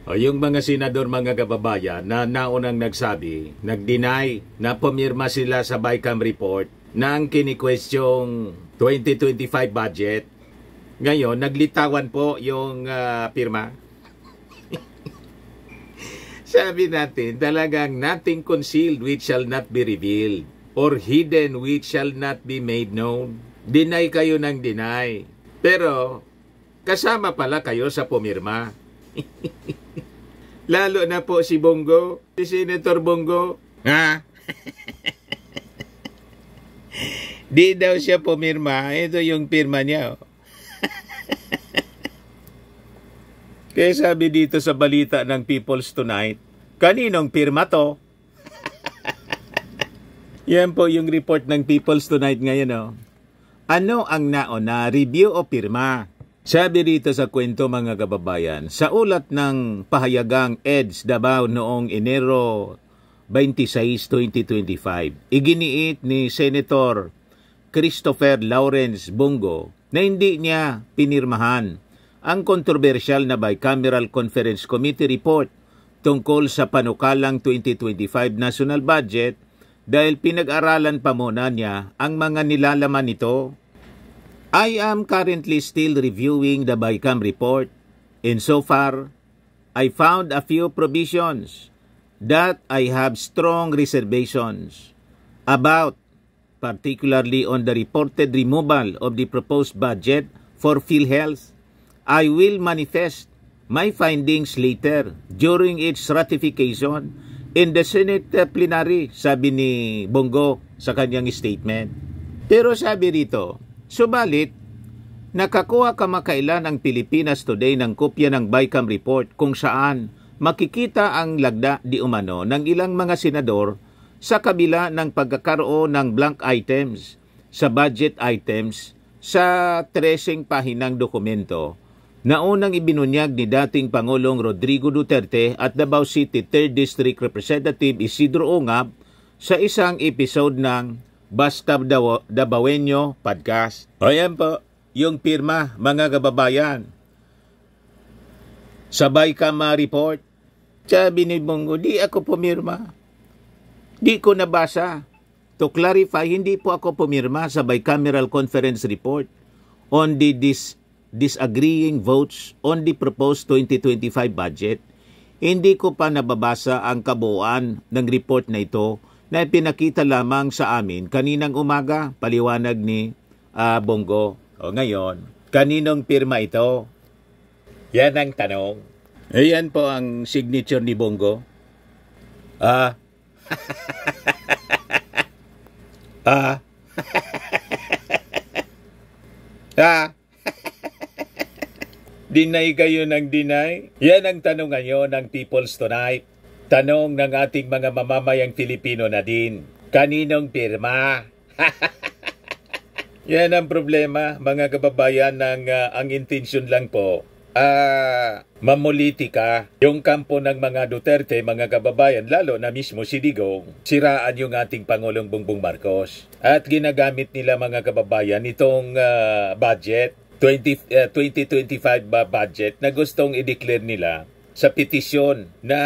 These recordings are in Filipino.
O yung mga senador, mga kababayan, na naunang nag-deny na pumirma sila sa BICAM report na ang kinikwestyong 2025 budget. Ngayon, naglitawan po yung pirma. Sabi natin, talagang nothing concealed which shall not be revealed, or hidden which shall not be made known. Deny kayo ng deny. Pero, kasama pala kayo sa pumirma. Lalo na po si Bongo, si Senator Bongo. Ha? Di daw siya pumirma. Ito yung pirma niya. Kaya sabi dito sa balita ng People's Tonight, kaninong pirma to? Yan po yung report ng People's Tonight ngayon. Oh. Ano ang nauna, review o pirma? Sabi rito sa kwento, mga kababayan, sa ulat ng pahayagang EDS Davao noong Enero 26, 2025, iginiit ni Senator Christopher Lawrence Bongo na hindi niya pinirmahan ang kontrobersyal na Bicameral Conference Committee report tungkol sa panukalang 2025 national budget dahil pinag-aralan pa muna niya ang mga nilalaman nito. I am currently still reviewing the BICAM report, and so far, I found a few provisions that I have strong reservations about, particularly on the reported removal of the proposed budget for PhilHealth. I will manifest my findings later during its ratification in the Senate plenary, sabi ni Bongo sa kanyang statement. Pero sabi rito, subalit, nakakuha kamakailan ang Pilipinas Today ng kopya ng BICAM report kung saan makikita ang lagda di umano ng ilang mga senador sa kabila ng pagkakaroon ng blank items sa budget items sa 13 pahinang dokumento na unang ibinunyag ni dating Pangulong Rodrigo Duterte at Davao City 3rd District Representative Isidro Ongab sa isang episode ng Basta Davaoenyo Podcast. O yan po, yung pirma, mga kababayan. Sa BICAM report, sabi ni Bongo, di ako pumirma. Di ko nabasa. To clarify, hindi po ako pumirma sa Bicameral Conference report on the disagreeing votes on the proposed 2025 budget. Hindi ko pa nababasa ang kabuuan ng report na ito na pinakita lamang sa amin kaninang umaga, paliwanag ni Bongo. O ngayon, kaninong pirma ito? Yan ang tanong. Ayan po ang signature ni Bongo. Deny kayo ng deny? Yan ang tanong ngayon ng People's Tonight. Tanong ng ating mga mamamayang Filipino na din. Kaninong pirma? Yan ang problema, mga kababayan, ng ang intensyon lang po. Mamulitika. Yung kampo ng mga Duterte, mga kababayan, lalo na mismo si Digong, siraan yung ating Pangulong Bongbong Marcos. At ginagamit nila, mga kababayan, itong budget, 2025 budget na gustong i-declare nila sa petisyon na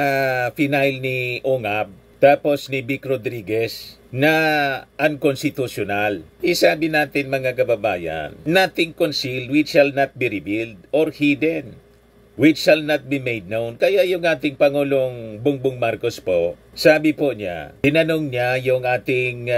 final ni Ongab tapos ni Vic Rodriguez na unconstitutional. Isabi natin, mga kababayan, nothing concealed which shall not be revealed or hidden which shall not be made known. Kaya yung ating Pangulong Bongbong Marcos po, sabi po niya, tinanong niya yung ating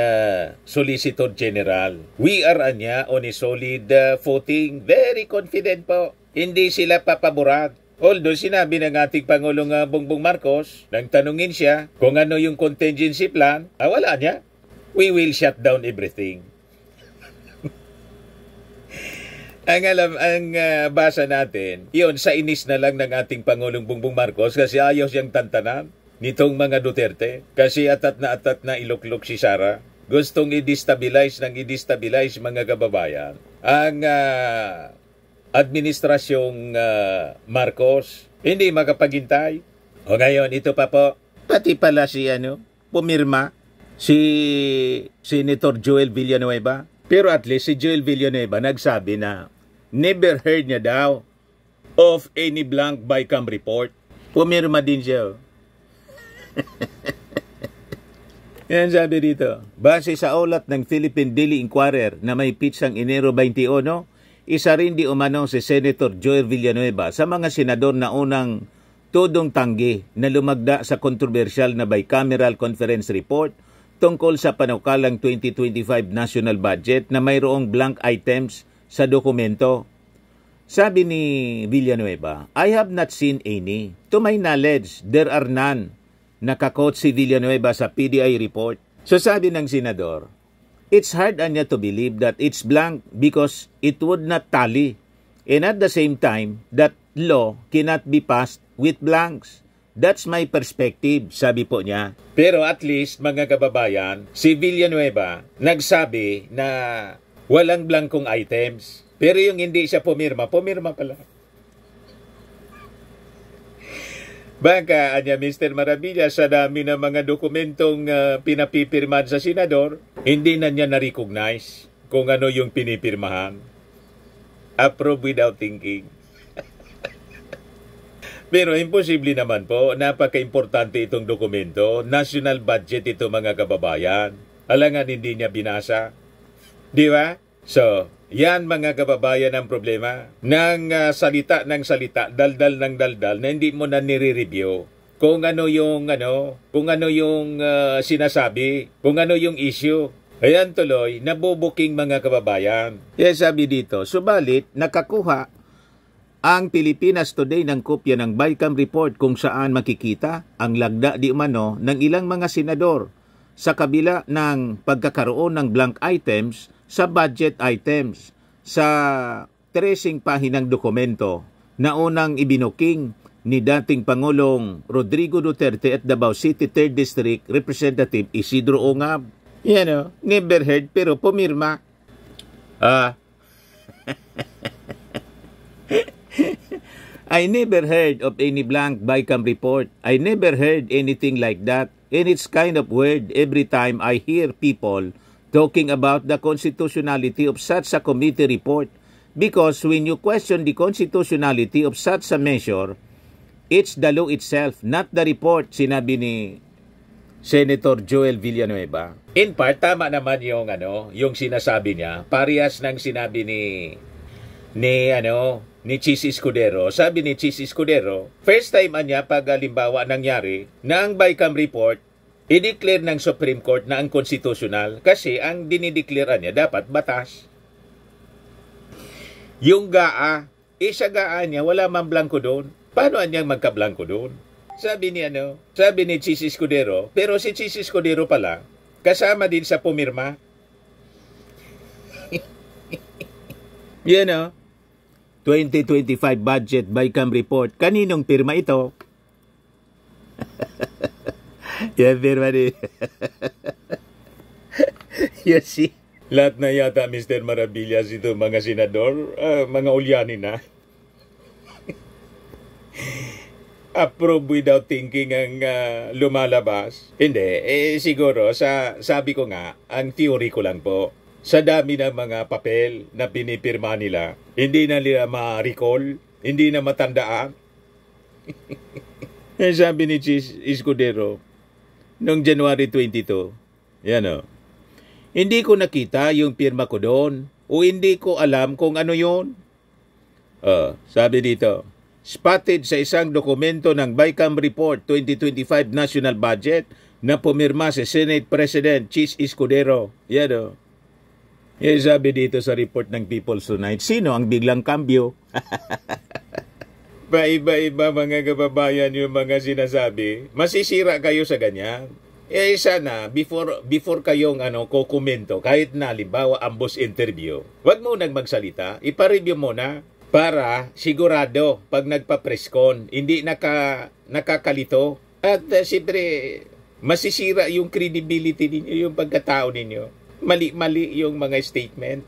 Solicitor General. We are on a solid footing. Very confident po. Hindi sila papaboran. Although sinabi ng ating Pangulong Bongbong Marcos, nang tanungin siya kung ano yung contingency plan, wala niya. We will shut down everything. Ang basa natin, yun, sa inis na lang ng ating Pangulong Bongbong Marcos kasi ayaw siyang tantanan nitong mga Duterte. Kasi atat na iluklok si Sara. Gustong i-destabilize mga kababayan. Ang administrasyong Marcos, hindi makapaghintay. O ngayon, ito pa po, pati pala si pumirma, si Senator Joel Villanueva. Pero at least si Joel Villanueva nagsabi na never heard niya daw of any blank BICAM report. Pumirma din siya. Yan sabi dito. Base sa ulat ng Philippine Daily Inquirer na may pitsang Enero 21, isa rin di umano si Senator Joel Villanueva sa mga senador na unang tudong tanggi na lumagda sa kontrobersyal na bicameral conference report tungkol sa panukalang 2025 national budget na mayroong blank items sa dokumento. Sabi ni Villanueva, I have not seen any. To my knowledge, there are none. Nakakot si Villanueva sa PDI report. So sabi ng senador, it's hard anya to believe that it's blank because it would not tally. And at the same time, that law cannot be passed with blanks. That's my perspective, sabi po niya. Pero at least, mga kababayan, si Villanueva nagsabi na walang blankong items. Pero yung hindi siya pumirma pala. Baka, anya Mr. Maravilla, sa dami ng mga dokumentong pinapipirmahan sa senador, hindi na niya na-recognize kung ano yung pinipirmahan. Approve without thinking. Pero imposible naman po, napaka-importante itong dokumento. National budget ito, mga kababayan. Alangan hindi niya binasa. Di ba? So, yan mga kababayan ang problema. Nang salita ng salita, daldal ng daldal na hindi mo na nire-review kung ano yung sinasabi, kung ano yung issue. Ayan tuloy, nabubuking mga kababayan. Yes, sabi dito, subalit nakakuha ang Pilipinas Today ng kopya ng BICAM report kung saan makikita ang lagda di umano ng ilang mga senador sa kabila ng pagkakaroon ng blank items sa budget items sa 13 pahinang dokumento na unang ibinuking ni dating Pangulong Rodrigo Duterte at Davao City 3rd District Representative Isidro Ongab. Yan o, never heard pero pumirma. I never heard of any blank BICAM report. I never heard anything like that. And it's kind of weird every time I hear people talking about the constitutionality of such a committee report. Because when you question the constitutionality of such a measure, it's the law itself, not the report, sinabi ni Senator Joel Villanueva. In part, tama naman yung sinasabi niya. Parehas ng sinabi ni Chis Escudero. Sabi ni Chis Escudero, first time niya pag halimbawa nangyari na ang BICAM report i-declare ng Supreme Court na ang constitutional kasi ang dinideclare niya dapat batas. Yung GAA, sa GAA niya wala man blanco doon. Paano niya magka-blanco doon? Sabi ni Chis Escudero, pero si Chis Escudero pala kasama din sa pumirma. Yan 2025 budget BICAM report. Kaninong pirma ito? Yan, pirma din. Yes, see? Lahat na yata, Mr. Maravillas, ito mga senador, mga ulyanin na. Approve without thinking ang lumalabas. Hindi, siguro, sabi ko nga, ang theory ko lang po, sa dami ng mga papel na pinipirma nila, hindi na nila ma-recall, hindi na matandaan. Sabi ni Chis Escudero, noong January 22, hindi ko nakita yung pirma ko doon, o hindi ko alam kung ano yun. Sabi dito, spotted sa isang dokumento ng BICAM Report 2025 National Budget na pumirma si Senate President Chis Escudero. Sabi dito sa report ng People's Tonight, sino ang biglang kambyo? Paiba-iba mga kababayan yung mga sinasabi. Masisira kayo sa ganyan. Sana, before kayong kukomento, kahit na halimbawa ang boss interview, wag mo nang magsalita, ipa-review mo na para sigurado pag nagpa-press con, hindi nakakalito. At siyempre, masisira yung credibility ninyo, yung pagkatao ninyo. Mali-mali yung mga statement.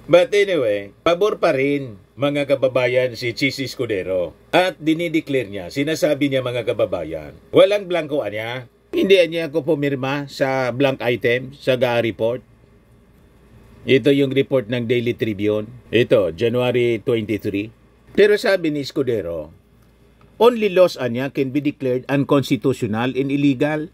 But anyway, pabor pa rin mga kababayan si Chis Escudero. At dinideclare niya, sinasabi niya mga kababayan, walang blanco niya. Hindi niya ako pumirma sa blank item sa GAA report. Ito yung report ng Daily Tribune. Ito, January 23. Pero sabi ni Escudero, only laws anya can be declared unconstitutional and illegal.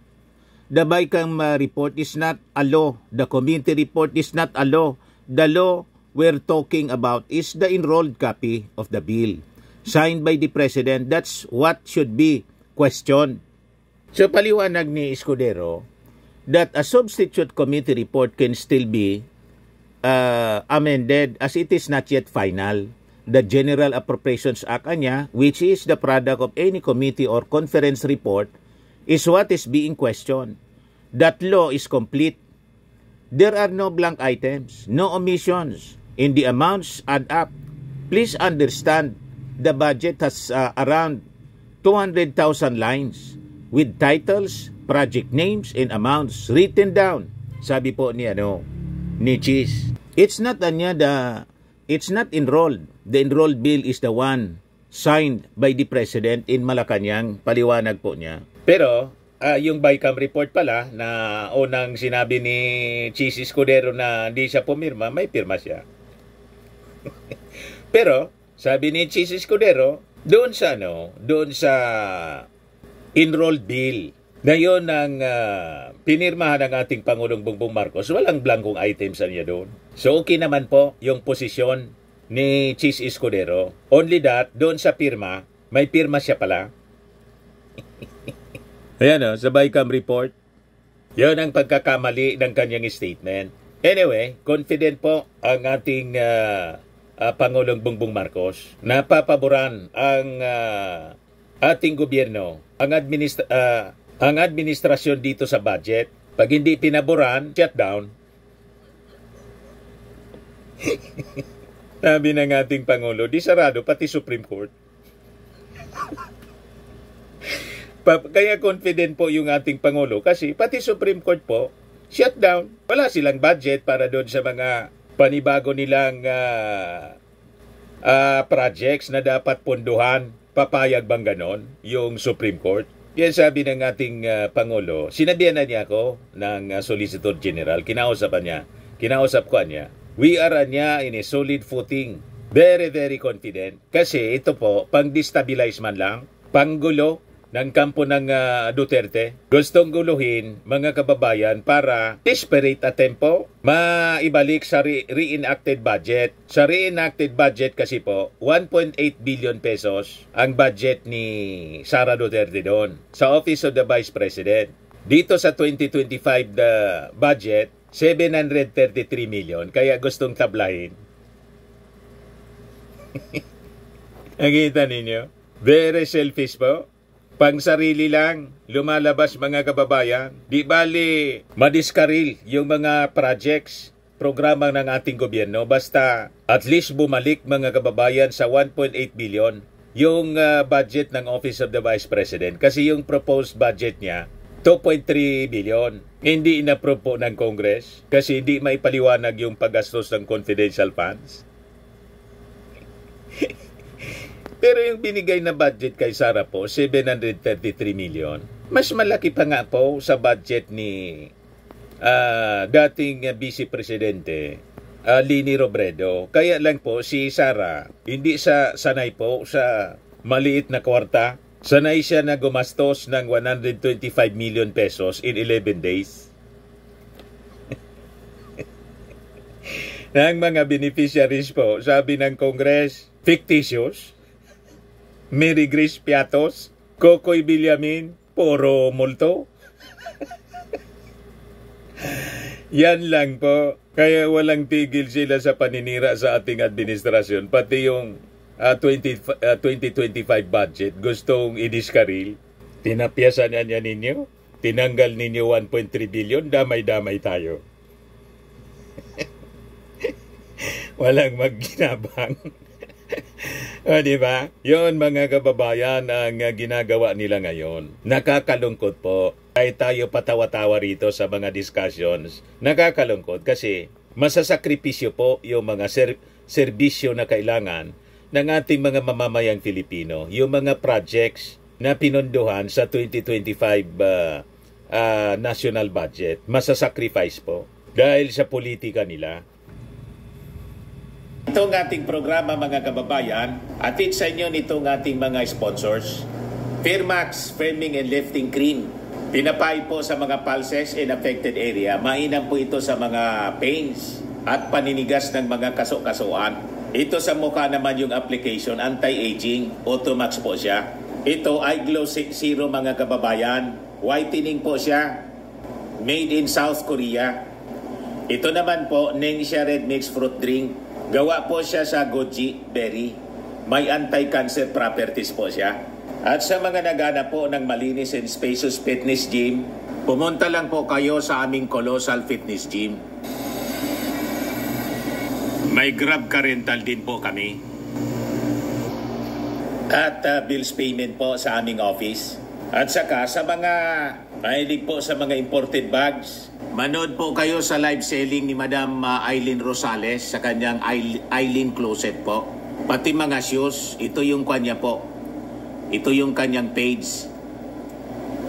The Baykam report is not a law. The committee report is not a law. The law we're talking about is the enrolled copy of the bill signed by the President. That's what should be questioned. So paliwanag ni Escudero that a substitute committee report can still be amended as it is not yet final. The General Appropriations Act anya, which is the product of any committee or conference report, is what is being questioned. That law is complete. There are no blank items, no omissions, and the amounts add up. Please understand, the budget has around 200,000 lines with titles, project names, and amounts written down. Sabi po ni Cheese. It's not enrolled. The enrolled bill is the one signed by the President in Malacanang. Paliwanag po niya. Pero, yung Baykam report pala na unang sinabi ni Cheese Escudero na hindi siya pumirma, may pirma siya. Pero, sabi ni Cheese Escudero, doon sa enrolled bill, na yun ang pinirmahan ng ating Pangulong Bongbong Marcos, walang blankong items niya doon. So okay naman po yung posisyon ni Cheese Escudero. Only that, doon sa pirma, may pirma siya pala. Ayan sa Baykam report. Yun ang pagkakamali ng kanyang statement. Anyway, confident po ang ating Pangulong Bongbong Marcos na papaboran ang ating gobyerno, ang administrasyon dito sa budget. Pag hindi pinaboran, shutdown. Sabi ng ating Pangulo, di sarado pati Supreme Court. Kaya confident po yung ating Pangulo kasi pati Supreme Court po, shutdown. Wala silang budget para doon sa mga panibago nilang projects na dapat punduhan. Papayag bang ganon yung Supreme Court? Yan sabi ng ating Pangulo. Sinabihan na niya ako ng Solicitor General. Kinausap ko niya. We are in a solid footing. Very, very confident. Kasi ito po, pang-destabilize man lang, panggulo ng kampo ng Duterte. Gustong guluhin mga kababayan para desperate attempt po maibalik sa reenacted budget. Sa reenacted budget kasi po, 1.8 billion pesos ang budget ni Sara Duterte doon sa Office of the Vice President. Dito sa 2025 budget, 733 million. Kaya gustong tablahin. Nakita ninyo? Very selfish po. Pang sarili lang, lumalabas mga kababayan. Di bali, madiskaril yung mga projects, programa ng ating gobyerno. Basta at least bumalik mga kababayan sa 1.8 billion yung budget ng Office of the Vice President. Kasi yung proposed budget niya, 2.3 billion. Hindi inapprove po ng Congress kasi hindi maipaliwanag yung paggastos ng confidential funds. Pero yung binigay na budget kay Sara po, 733 million. Mas malaki pa nga po sa budget ni dating Vice Presidente Leni Robredo. Kaya lang po si Sara, hindi sanay po sa maliit na kwarta. Sanay siya na gumastos ng 125 million pesos in 11 days. Ng mga beneficiaries po, sabi ng Congress, fictitious, Mary Grace Piatos, Kokoy Villamin, puro multo. Yan lang po. Kaya walang tigil sila sa paninira sa ating administrasyon. Pati yung 2025 budget gustong idiskaril. Tinapyasan niya ninyo. Tinanggal ninyo 1.3 billion. Damay-damay tayo. Walang magginabang. O, diba? Yun mga kababayan ang ginagawa nila ngayon. Nakakalungkot po. Kahit tayo patawa-tawa rito sa mga discussions, nakakalungkot kasi masasakripisyo po yung mga serbisyo na kailangan ng ating mga mamamayang Pilipino. Yung mga projects na pinondohan sa 2025 national budget, masasacrifice po dahil sa politika nila. Ito ang ating programa mga kababayan, atid sa inyo nitong ating mga sponsors. Firmax Firming and Lifting Cream. Pinapay po sa mga pulses in affected area. Mainam po ito sa mga pains at paninigas ng mga kaso-kasuan. Ito sa mukha naman yung application, anti-aging, Automax po siya. Ito ay Glow Zero mga kababayan. Whitening po siya. Made in South Korea. Ito naman po, Nengxia Red Mix Fruit Drink. Gawa po siya sa goji berry. May anti-cancer properties po siya. At sa mga nagana po ng malinis and spacious fitness gym, pumunta lang po kayo sa aming Colossal Fitness Gym. May Grab car rental din po kami. At bills payment po sa aming office. At saka sa mga mahilig po sa mga imported bags, manood po kayo sa live selling ni Madam Aileen Rosales sa kanyang Aileen Closet po. Pati mga shoes, ito yung kanya po. Ito yung kanyang page.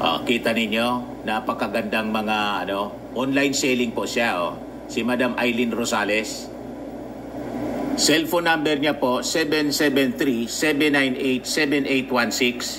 Kita ninyo, napakagandang mga online selling po siya. Si Madam Aileen Rosales. Cellphone number niya po, 773-798-7816.